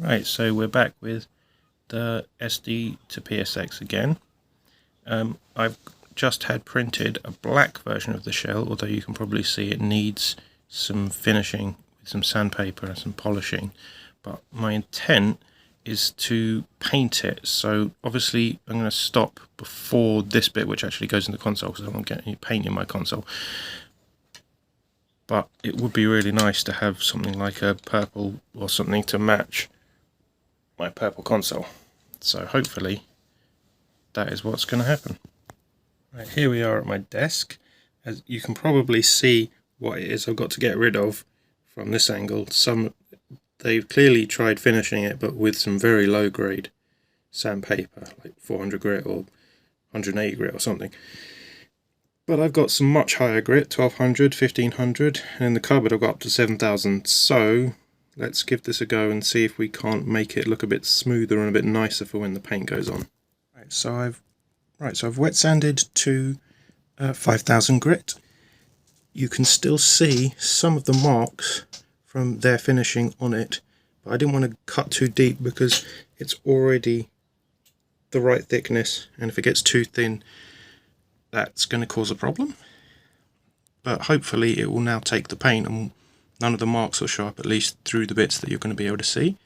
Right, so we're back with the SD2PSX again. I've just had printed a black version of the shell, although you can probably see it needs some finishing with some sandpaper and some polishing. But my intent is to paint it, so obviously I'm going to stop before this bit, which actually goes in the console, because I don't want to get any paint in my console. But it would be really nice to have something like a purple or something to match my purple console. So hopefully that is what's going to happen. Right, here we are at my desk. As you can probably see what it is I've got to get rid of from this angle. They've clearly tried finishing it, but with some very low grade sandpaper, like 400 grit or 180 grit or something. But I've got some much higher grit, 1200, 1500, and in the cupboard I've got up to 7000, so let's give this a go and see if we can't make it look a bit smoother and a bit nicer for when the paint goes on. So I've wet sanded to 5000 grit. You can still see some of the marks from their finishing on it, but I didn't want to cut too deep because it's already the right thickness, and if it gets too thin that's going to cause a problem. But hopefully it will now take the paint and none of the marks will show up, at least through the bits that you're going to be able to see.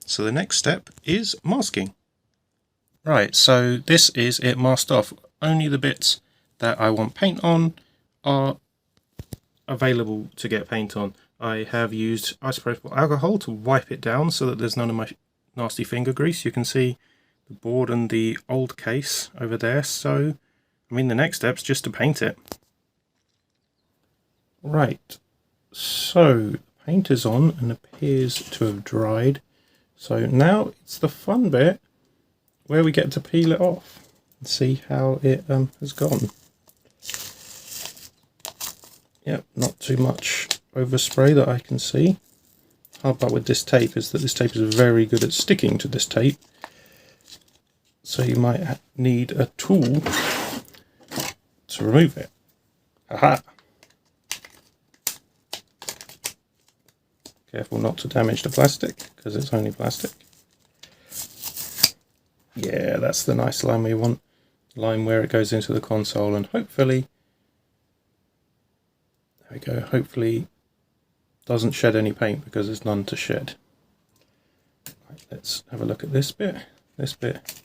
So the next step is masking. Right, so this is it masked off. Only the bits that I want paint on are available to get paint on. I have used isopropyl alcohol to wipe it down so that there's none of my nasty finger grease. You can see the board and the old case over there, so I mean the next step's just to paint it. Right, so paint is on and appears to have dried. So now it's the fun bit where we get to peel it off and see how it has gone. Yep, not too much overspray that I can see. Hard part with this tape is that this tape is very good at sticking to this tape. So you might need a tool to remove it. Aha! Careful not to damage the plastic, because it's only plastic. Yeah, that's the nice line we want. Line where it goes into the console, and hopefully, there we go, hopefully doesn't shed any paint because there's none to shed. Right, let's have a look at this bit. This bit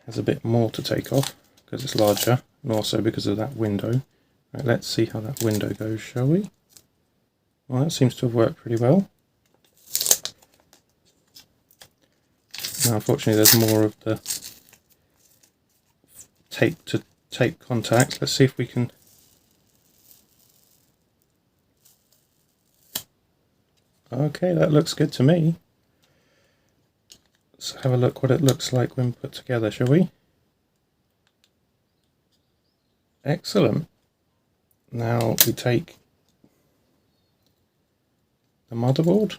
has a bit more to take off because it's larger, and also because of that window. Right, let's see how that window goes, shall we? Well, that seems to have worked pretty well. Now, unfortunately, there's more of the tape to tape contact. Let's see if we can. Okay, that looks good to me. Let's have a look what it looks like when put together, shall we? Excellent. Now we take the motherboard,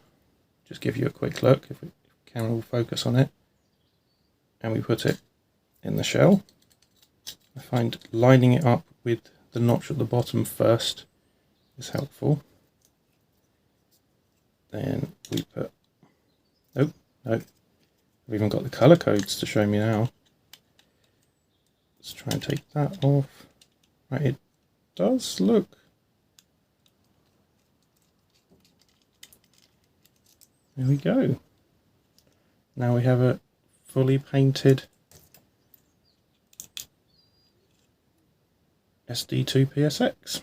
just give you a quick look if the camera will focus on it, and we put it in the shell. I find lining it up with the notch at the bottom first is helpful. Then we put, oh no, I've even got the colour codes to show me now. Let's try and take that off. Right, it does look there we go. Now we have a fully painted SD2PSX.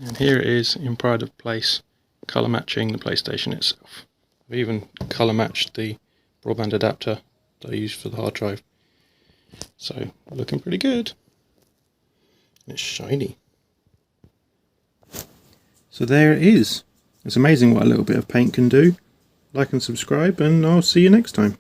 And here it is in pride of place, colour matching the PlayStation itself. I've even colour matched the broadband adapter that I used for the hard drive. So looking pretty good. It's shiny. So there it is. It's amazing what a little bit of paint can do. Like and subscribe, and I'll see you next time.